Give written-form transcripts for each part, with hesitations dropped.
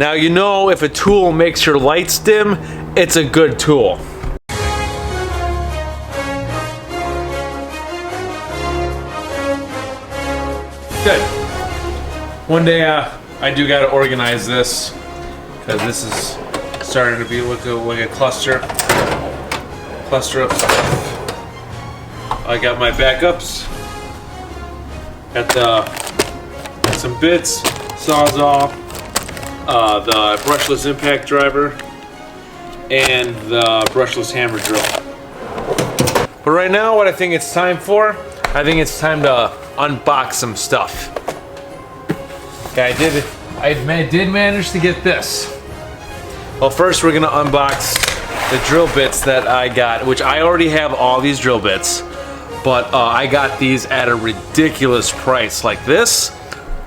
Now you know if a tool makes your lights dim, it's a good tool. Good. One day I do gotta organize this because this is starting to be like a cluster of stuff. I got my backups. Got some bits, Sawzall, the brushless impact driver, and the brushless hammer drill. But right now, what I think it's time for, I think it's time to unbox some stuff. Okay, I did manage to get this. Well, first we're gonna unbox the drill bits that I got, which I already have all these drill bits, but I got these at a ridiculous price. Like this,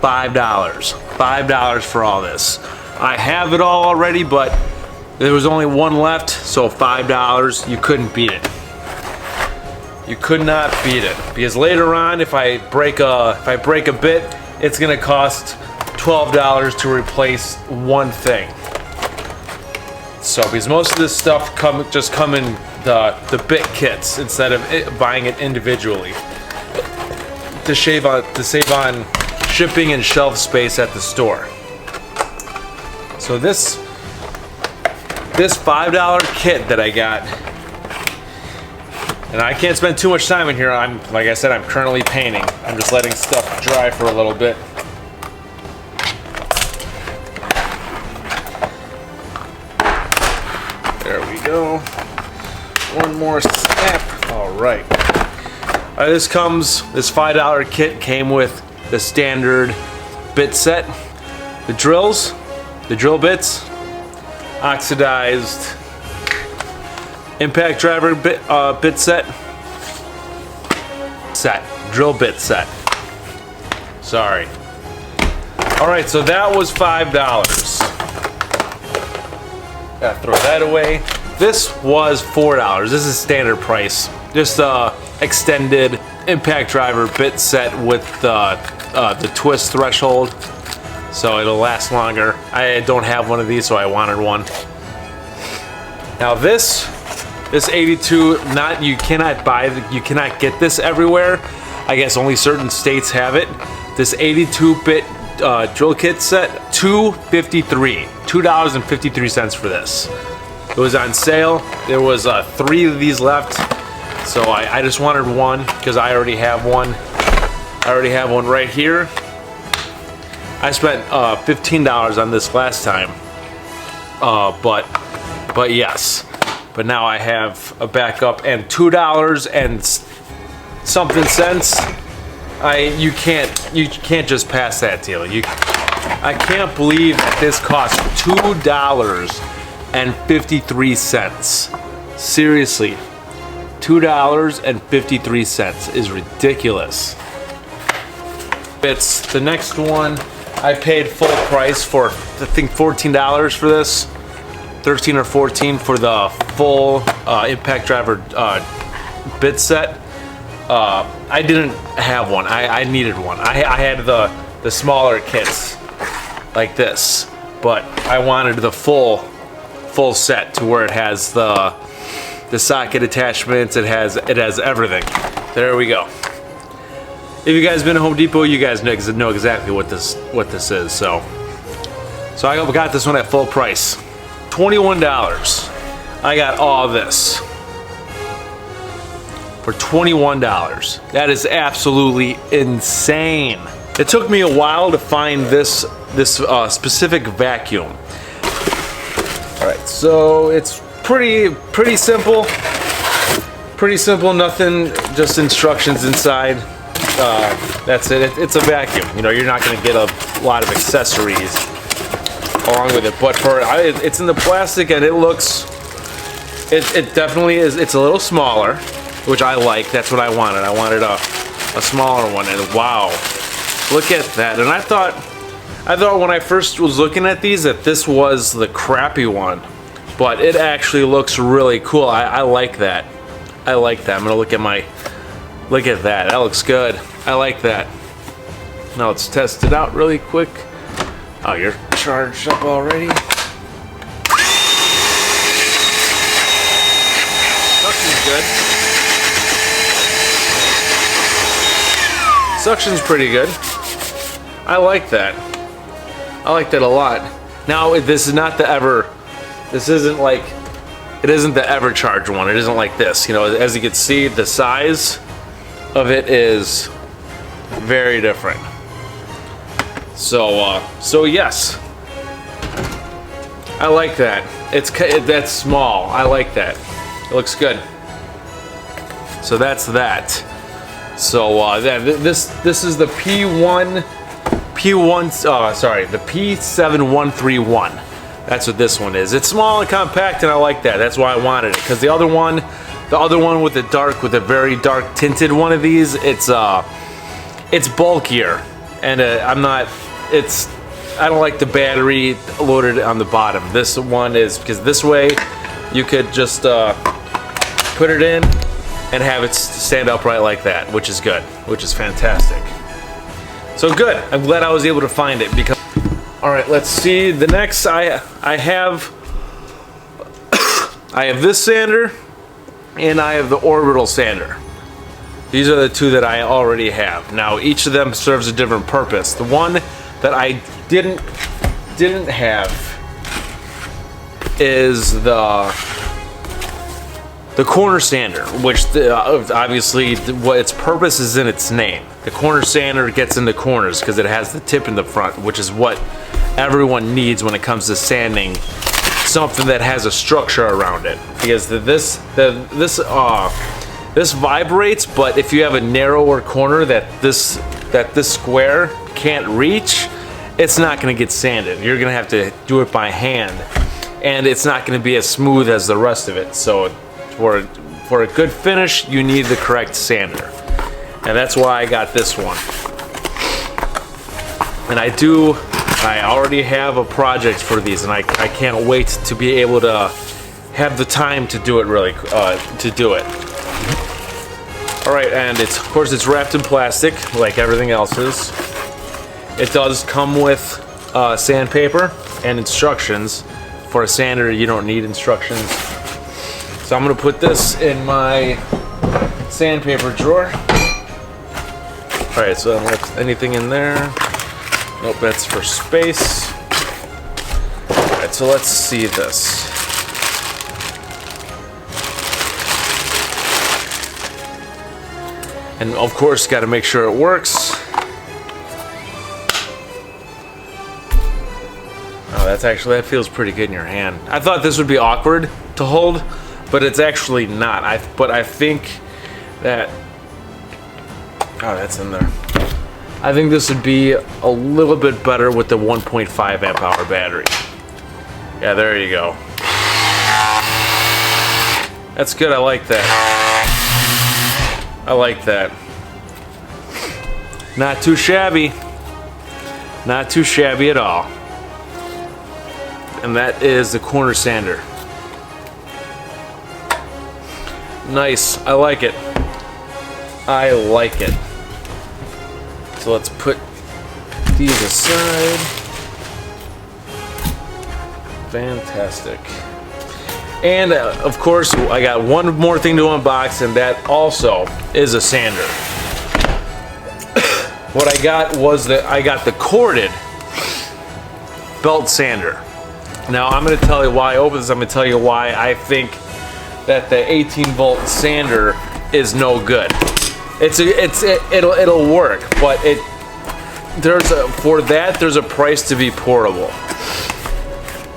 $5 for all this. I have it all already, but there was only one left, so $5, you couldn't beat it. You could not beat it, because later on, if I break a bit, it's gonna cost $12 to replace one thing. So, because most of this stuff just come in the bit kits instead of buying it individually to save on shipping and shelf space at the store. So this $5 kit that I got, and I can't spend too much time in here. Like I said, I'm currently painting. I'm just letting stuff dry for a little bit. There we go. One more snap. All right. This $5 kit came with the standard bit set, the drill bits, oxidized impact driver bit set, drill bit set. Sorry. All right, so that was $5. Gotta throw that away. This was $4. This is standard price. Just extended impact driver bit set with the twist threshold, so it'll last longer. I don't have one of these, so I wanted one. Now this 82, you cannot get this everywhere. I guess only certain states have it. This 82-bit drill kit set, $2.53 for this. It was on sale. There was 3 of these left, so I just wanted one because I already have one. I already have one right here. I spent $15 on this last time, but yes. But now I have a backup and $2 and something cents. You can't just pass that deal. I can't believe that this cost $2.53. Seriously, $2.53 is ridiculous. It's the next one. I paid full price for, I think, $14 for this. 13 or 14 for the full impact driver bit set. I didn't have one. I needed one. I had the smaller kits like this, but I wanted the full set to where it has the socket attachments. It has everything. There we go. If you guys been to Home Depot, you guys know exactly what this is. So I got this one at full price. $21. I got all this for $21. That is absolutely insane. It took me a while to find this specific vacuum. All right, so it's pretty simple. Pretty simple. Nothing. Just instructions inside. That's it. It's a vacuum. You know, you're not going to get a lot of accessories along with it, but it's in the plastic and it definitely is. It's a little smaller, which I like. That's what I wanted. I wanted a smaller one, and wow, look at that. And I thought when I first was looking at these that this was the crappy one, but it actually looks really cool. I like that. I like that. I'm gonna look at that. That looks good. I like that. Now let's test it out really quick. Oh, you're charged up already? Suction's good. Suction's pretty good. I like that. I like that a lot. Now, this is not the ever... This isn't like... It isn't the EverCharge one. It isn't like this. You know, as you can see, the size of it is very different. So yes, I like that. That's small. I like that. It looks good. So that's that. So this is the the P7131. That's what this one is. It's small and compact, and I like that. That's why I wanted it. Because the other one with a very dark tinted one of these, it's bulkier, and I don't like the battery loaded on the bottom. This one is, because this way you could just put it in and have it stand upright like that, which is good, which is fantastic. So good. I'm glad I was able to find it. Because all right, let's see. The next I have this sander, and I have the orbital sander. These are the two that I already have. Now each of them serves a different purpose. The one that I didn't have is the corner sander, which obviously what its purpose is in its name. The corner sander gets in the corners because it has the tip in the front, which is what everyone needs when it comes to sanding something that has a structure around it. Because this vibrates, but if you have a narrower corner that this square can't reach, it's not going to get sanded. You're going to have to do it by hand, and it's not going to be as smooth as the rest of it. So for a good finish, you need the correct sander, and that's why I got this one. And I already have a project for these, and I can't wait to be able to have the time to do it All right, and of course it's wrapped in plastic like everything else is. It does come with sandpaper and instructions. For a sander, you don't need instructions. So I'm gonna put this in my sandpaper drawer. All right, so anything in there? Nope, that's for space. All right, so let's see this. And of course, got to make sure it works. Oh, that feels pretty good in your hand. I thought this would be awkward to hold, but it's actually not. But I think that, oh, that's in there. I think this would be a little bit better with the 1.5 amp hour battery. Yeah, there you go. That's good. I like that. I like that. Not too shabby. Not too shabby at all. And that is the corner sander. Nice. I like it. I like it. So let's put these aside. Fantastic. And of course, I got one more thing to unbox, and that also is a sander. What I got was I got the corded belt sander. Now I'm going to tell you why I opened this. I'm going to tell you why I think that the 18-volt sander is no good. It'll work, but there's a price to be pourable.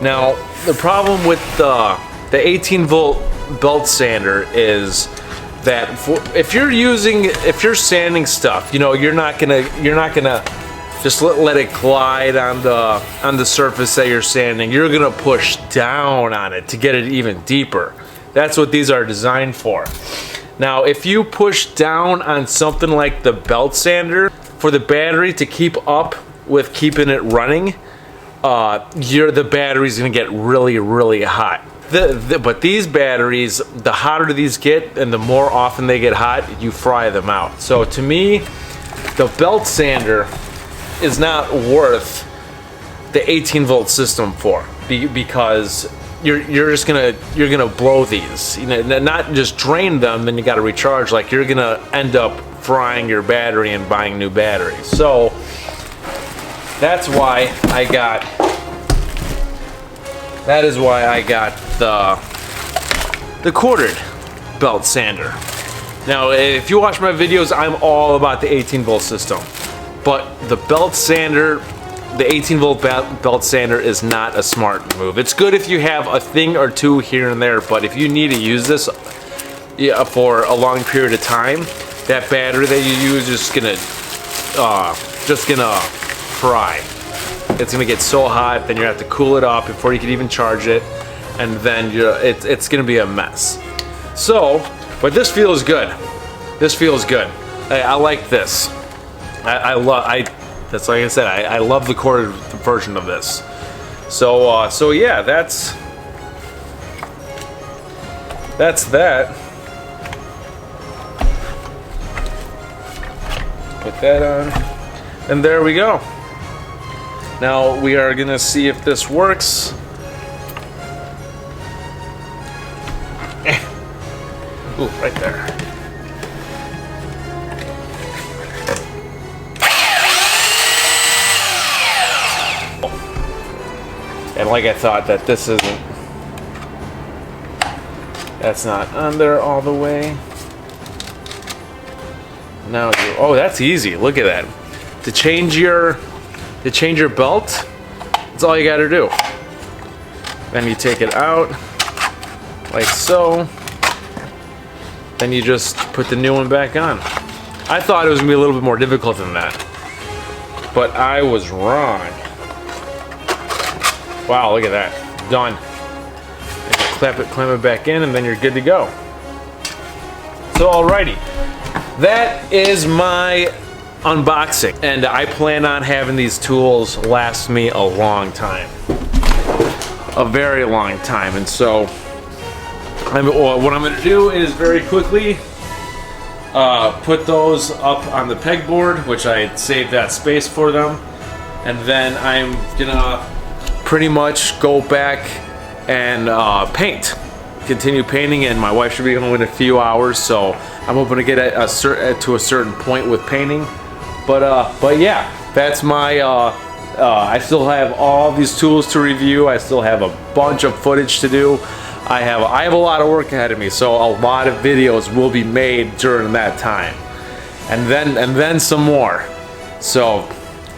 Now the problem with the 18-volt belt sander is that if you're sanding stuff, you know, you're not gonna just let it glide on the surface that you're sanding. You're gonna push down on it to get it even deeper. That's what these are designed for. Now, if you push down on something like the belt sander, for the battery to keep up with keeping it running, the battery's gonna get really, really hot. But these batteries, the hotter these get and the more often they get hot, you fry them out. So to me, the belt sander is not worth the 18 volt system for, because you're gonna blow these, you know, not just drain them, then you got to recharge. Like, you're gonna end up frying your battery and buying new batteries. So that's why I got the quartered belt sander. Now, if you watch my videos, I'm all about the 18 volt system, but the belt sander, the 18 volt belt sander is not a smart move. It's good if you have a thing or two here and there, but if you need to use this for a long period of time, that battery that you use is just gonna fry. It's gonna get so hot, then you have to cool it off before you can even charge it, and then it's gonna be a mess. So, but this feels good. This feels good. I like this. That's like I said. I love the corded version of this. So yeah, that's that. Put that on, and there we go. Now we are gonna see if this works. Ooh, right there. And like I thought, that this isn't, that's not on there all the way. Now you, oh, that's easy. Look at that. To change your belt, that's all you got to do. Then you take it out like so. Then you just put the new one back on. I thought it was gonna be a little bit more difficult than that, but I was wrong. Wow, look at that. Done. And you clamp it back in, and then you're good to go. So alrighty, that is my unboxing, and I plan on having these tools last me a long time. A very long time. And so what I'm gonna do is very quickly put those up on the pegboard, which I saved that space for them, and then I'm gonna pretty much go back and continue painting, and my wife should be home in a few hours, so I'm hoping to get to a certain point with painting. But yeah, that's my I still have all these tools to review. I still have a bunch of footage to do. I have a lot of work ahead of me, so a lot of videos will be made during that time, and then some more. So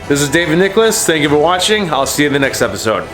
this is David Nicholas. Thank you for watching. I'll see you in the next episode.